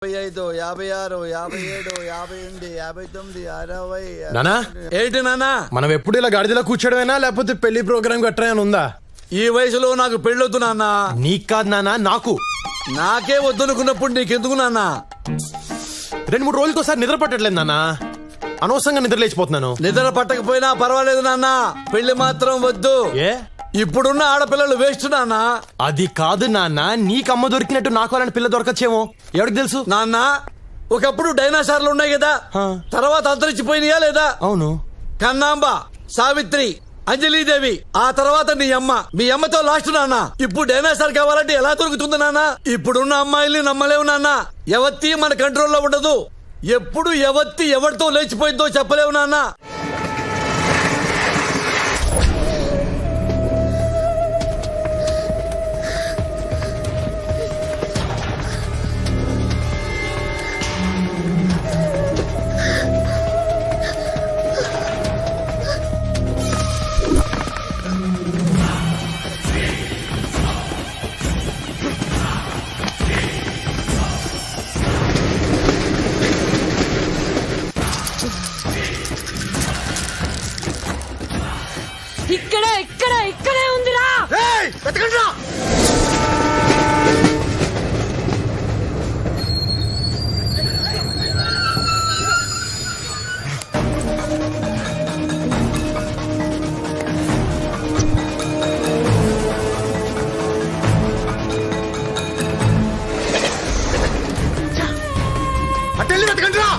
55, 56, 57, 58, 59, 60. నానా ఏంటి నాన్నా? మనం ఎప్పుడు ఇలా గాడిదలా కూర్చోడమేనా లేకపోతే పెళ్లి ప్రోగ్రామ్ గట్రా ఉందా? ఈ వయసులో నాకు పెళ్ళొద్దు నాన్న. నీకు కాదు నానా, నాకు. నాకే వద్దనుకున్నప్పుడు నీకెందుకు నాన్న? 2-3 రోజులతో సార్ నిద్ర పట్టట్లేదు నానా, అనవసరంగా నిద్ర లేచిపోతున్నాను. నిద్ర పట్టకపోయినా పర్వాలేదు నాన్న, పెళ్లి మాత్రం వద్దు. ఏ ఇప్పుడున్న ఆడపిల్లలు వేస్ట్ నాన్న. అది కాదు నాన్న, నీకు అమ్మ దొరికినట్టు నాకు అలాంటి పిల్ల దొరకచ్చేమో, ఎవరికి తెలుసు నాన్న. ఒకప్పుడు డైనాసార్లు ఉన్నాయి కదా, తర్వాత అంతరించిపోయినాయా లేదా? అవును. కన్నాంబ, సావిత్రి, అంజలీదేవి, ఆ తర్వాత నీ అమ్మ. మీ అమ్మతో లాస్ట్ నాన్న. ఇప్పుడు డైనాసార్ కావాలంటే ఎలా దొరుకుతుంది నాన్న? ఇప్పుడున్న అమ్మాయిల్ని నమ్మలేవు నాన్న. ఎవత్తి మన కంట్రోల్లో ఉండదు. ఎప్పుడు ఎవత్తి ఎవరితో లేచిపోయిందో చెప్పలేవు నాన్న. ఇక్కడే ఉందిరా. అటెళ్ళి వెతకండి రా.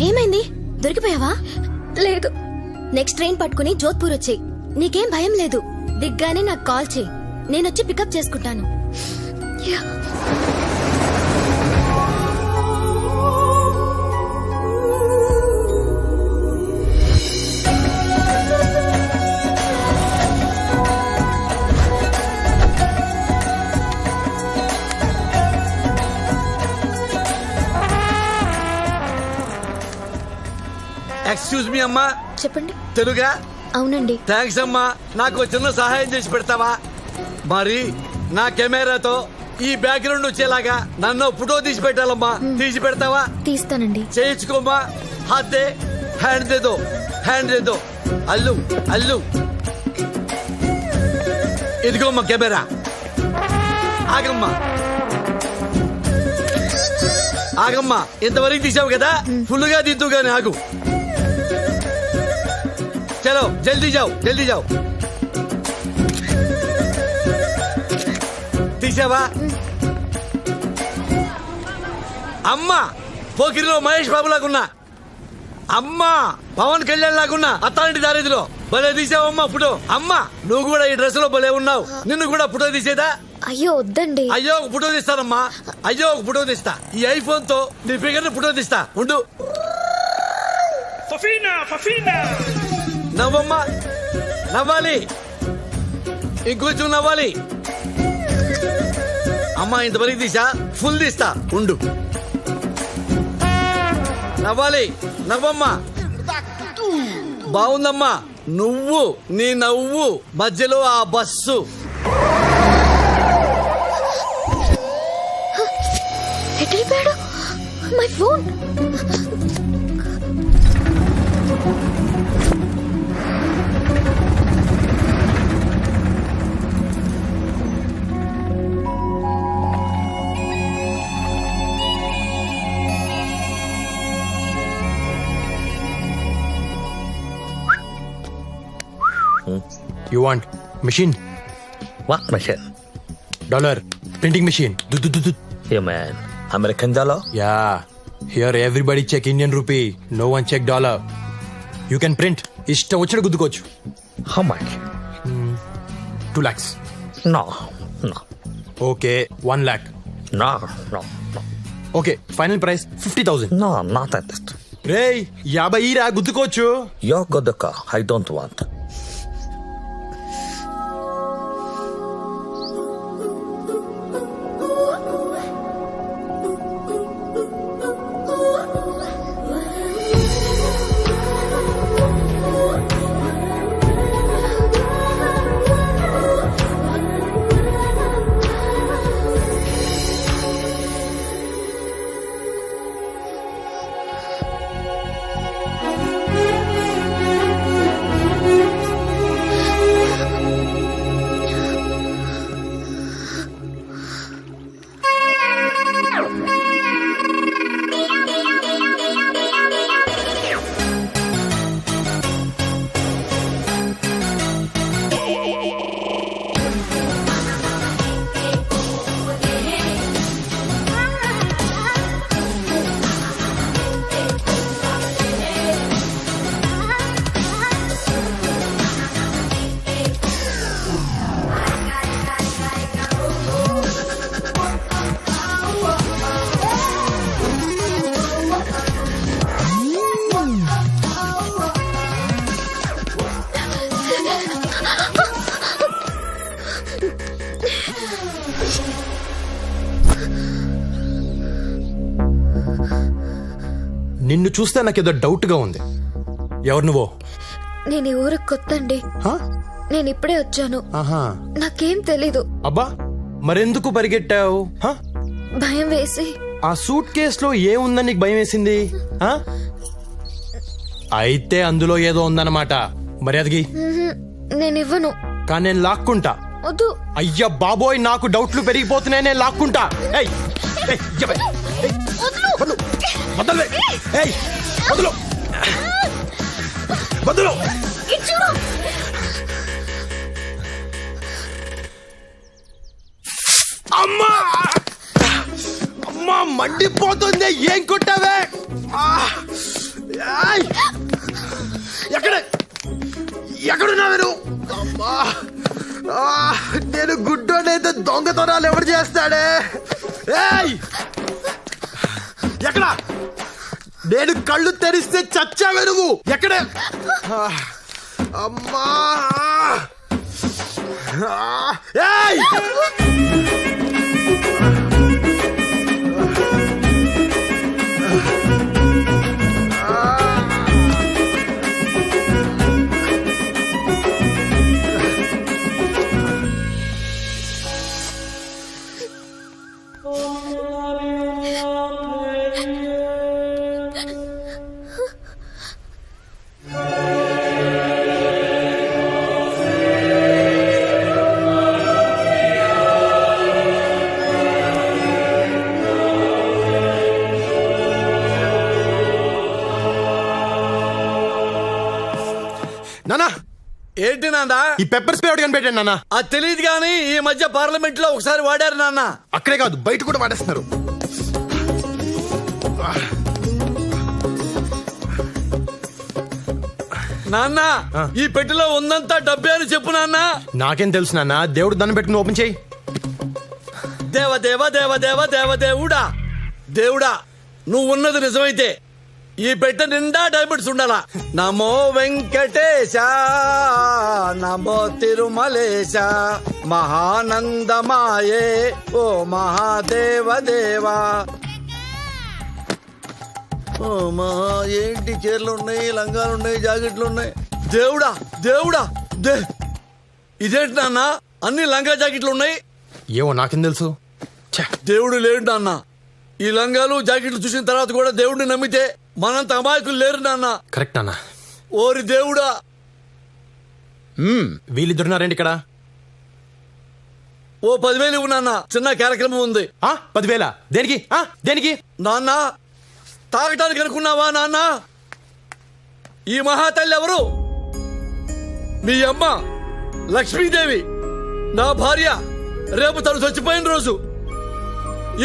ఏమైంది? దొరికిపోయావా? లేదు. నెక్స్ట్ ట్రైన్ పట్టుకుని జోధ్పూర్ వచ్చేయ్. నీకేం భయం లేదు. దిగ్గానే నాకు కాల్ చేయి, నేనొచ్చి పికప్ చేసుకుంటాను. ఎక్స్క్యూజ్ మీ అమ్మా. చెప్పండి. తెలుగా? అవునండి. థ్యాంక్స్ అమ్మా. నాకు చిన్న సహాయం చేసి పెడతావా? మరి నా కెమెరాతో ఈ బ్యాక్గ్రౌండ్ వచ్చేలాగా నన్ను ఫోటో తీసి పెట్టాలమ్మా. తీసి పెడతావా? తీస్తానండి. చేయించుకోమ్మా. హాత్ దే, హ్యాండ్ దేదో, హ్యాండ్ దేదో. అల్లు అల్లు, ఇదిగోమ్మా కెమెరా. ఆగమ్మా ఆగమ్మా, ఇంతవరకు తీసావు కదా, ఫుల్ గా దిద్దు గాని ఆగు. చలో జల్దీ జాओ, జల్దీ జాओ. తీసావా? అమ్మా పోకిరిలో మహేష్ బాబు లాగున్నా, అమ్మా పవన్ కళ్యాణ్ లాగున్నా, అత్తాంటి దారిదిలో భలే తీసావమ్మా ఫోటో. అమ్మా నువ్వు కూడా ఈ డ్రెస్ లో భలే ఉన్నావు. నిన్ను కూడా ఫోటో తీసేదా? అయ్యో వద్దండి. అయ్యో ఒక ఫోటో తీస్తానమ్మా. అయ్యో ఒక ఫోటో తీస్తా. ఈ ఐఫోన్ తో నీ ఫిగర్ ఫోటో తీస్తా. ఉండు. నవ్వమ్మా, నవ్వాలి, ఇంకొంచెం నవ్వాలి. అమ్మా ఇంతవరకు తీసా, ఫుల్ తీస్తా. ఉండు. నవ్వాలి, నవ్వమ్మా. బాగుందమ్మా. నువ్వు నీ నవ్వు మధ్యలో ఆ బస్సు. ఎక్కడిపోయాడు? My phone. You want machine? What machine? Dollar printing machine. Yeah, man. American dollar? Yeah. Here everybody check Indian rupee. No one check dollar. You can print. ఇష్టం వచ్చిన గుద్దుకోవచ్చు. How much? 2 lakhs. No. Okay, 1 lakh. No. Okay, final price 50,000. No, not at that. రేయ్ 50 రా గుద్దుకోవచ్చు. You're good car. I don't want. నిన్ను చూస్తే నాకేదో doubt గా ఉంది. ఎవరు నువ్వు? నేను ఈ ఊరికి కొత్తండి. హా? నేను ఇప్పుడే వచ్చాను. ఆహా. నాకేం తెలీదు. అబ్బా, మరెందుకు పరిగెట్టావు? హా? భయం వేసి. ఆ సూట్ కేసులో ఏముందని నీకు భయం వేసింది? హా? అయితే అందులో ఏదో ఉందన్నమాట. మర్యాదకి. నేను ఇవ్వను. కానీ నేను లాక్కుంటా. వద్దు. అయ్యా బాబోయ్, నాకు డౌట్లు పెరిగిపోతున్నాయి. నేను లాక్కుంటా. ఏయ్, ఏయ్, ఇవ్వే. ఏయ్, వదలు. వదలవే. ఏయ్, వదలు. వదలు. అమ్మా, అమ్మా, మండిపోతుంది. ఏం కొట్టావే? ఏయ్, ఎక్కడున్నావు నువ్వు? అమ్మా, నేను గుడ్డోనైతే దొంగతనాలు ఎవరు చేస్తాడే? ఏయ్, ఎక్కడ? నేను కళ్ళు తెరిస్తే చచ్చావే నువ్వు. ఎక్కడ? అమ్మా, ఏయ్, నానా, ఏంటి నాన్న? ఈ పెప్పర్ స్ప్రే ఒకటి కనిపెట్టాను నాన్న. అది తెలియదు కానీ ఈ మధ్య పార్లమెంట్ లో ఒకసారి వాడారు నాన్న. అక్కడే కాదు, బయట కూడా వాడేస్తున్నారు. నాన్న, ఈ పెట్టెలో ఉందంతా డబ్బే అని చెప్పు నాన్న. నాకేం తెలుసు నాన్న. దేవుడు దాన్ని పెట్టుకుని ఓపెన్ చేయి. దేవ దేవ దేవ దేవ దేవ దేవుడా, దేవుడా, నువ్వు ఉన్నది నిజమైతే ఈ పెట్టె నిండా డైమండ్స్ ఉండాలా. నమో వెంకటేశ, నమో తిరుమలేశ, మహానందమాయే ఓ మహాదేవ దేవా. ఓ మహా, ఏంటి చీరలు ఉన్నాయి, లంగాలు ఉన్నాయి, జాకెట్లు ఉన్నాయి. దేవుడా దేవుడా, ఇదేంటి నాన్న అన్ని లంగా జాకెట్లు ఉన్నాయి? ఏవో నాకేం తెలుసు. దేవుడు లేడు నాన్న. ఈ లంగాలు జాకెట్లు చూసిన తర్వాత కూడా దేవుడిని నమ్మితే మనంత అమాయకులు లేరు నాన్న. కరెక్ట్ నాన్న. ఓరి దేవుడా. వీళ్ళిద్దరున్నారండి ఇక్కడ. ఓ 10,000 ఇవ్వు నాన్న, చిన్న కార్యక్రమం ఉంది. 10,000? దేనికి? దేనికి నాన్న, తాగటానికి అనుకున్నావా నాన్న? ఈ మహాతల్లి ఎవరు? మీ అమ్మ లక్ష్మీదేవి, నా భార్య. రేపు తను చచ్చిపోయిన రోజు.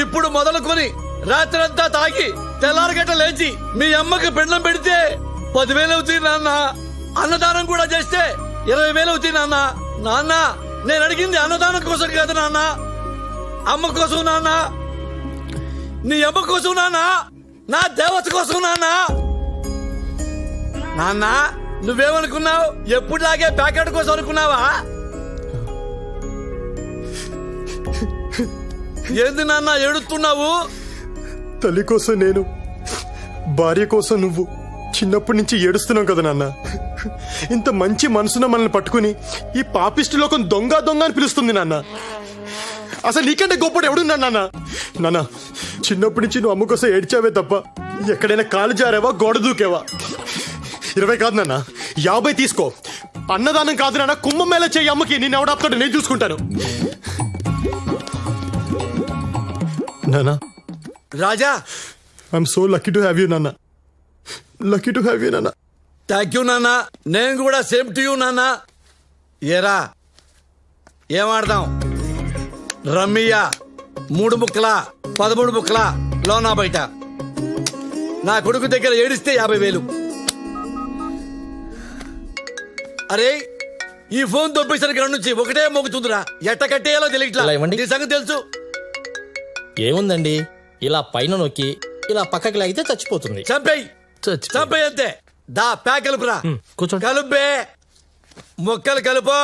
ఇప్పుడు మొదలుకొని రాత్రంతా తాగి తెల్లారగట్ట లేచి మీ అమ్మకి పిండం పెడితే 10,000 అవుతుంది నాన్న. అన్నదానం కూడా చేస్తే 20,000 అవుతుంది నాన్న. నాన్న, నేను అడిగింది అన్నదానం కోసం కాదు నాన్న, అమ్మ కోసం నాన్న. నీ అమ్మ కోసం నాన్న, నా దేవత కోసం నాన్న. నాన్న, నువ్వేమనుకున్నావు? ఎప్పుడులాగే ప్యాకెట్ కోసం అనుకున్నావా? ఏంది నాన్న ఏడుస్తున్నావు? తల్లి కోసం నేను, భార్య కోసం నువ్వు చిన్నప్పటి నుంచి ఏడుస్తున్నావు కదా నాన్న. ఇంత మంచి మనసున మనల్ని పట్టుకుని ఈ పాపిష్టి లోకం దొంగ దొంగ అని పిలుస్తుంది నాన్న. అసలు నీకంటే గొప్పడు ఎవడున్నా నాన్న? నాన్న, చిన్నప్పటి నుంచి నువ్వు అమ్మ కోసం ఏడ్చావే తప్ప ఎక్కడైనా కాలు జారావా, గోడ దూకేవా? 20 కాదు నాన్న, 50 తీసుకో. అన్నదానం కాదు నాన్న, కుంభమేళ చేయి అమ్మకి. నేను ఎవడాపుతాడు, నేను చూసుకుంటాను. నాన్న, రాజా, I'm so lucky to have you నాన్న. లక్కీ టు హ్యావ్ యూ నాన్న. థ్యాంక్ యూ నాన్న. నేను కూడా సేమ్ టు యూ నాన్న. ఏరా, ఏమాడదాం? రమ్మియా 3 ముక్కల 13 ముక్కల లోనా బయట. నా కొడుకు దగ్గర ఏడిస్తే 50,000. అరే, ఈ ఫోన్ దొబ్బేసిన కాడ నుంచి ఒకటే మోగుతుందిరా. ఎట్ట కట్టేయాలో తెలియట్లా. ఇలా ఇవ్వండి. నీ సంగతి తెలుసు. ఏముందండి, ఇలా పైన నొక్కి ఇలా పక్కకి లాగితే చచ్చిపోతుంది. చంపేయి, చంపేయి అంతే. దా ప్యాక్ కలుపురా. కూర్చోండి. కలుపే, ముక్కలు కలుపు.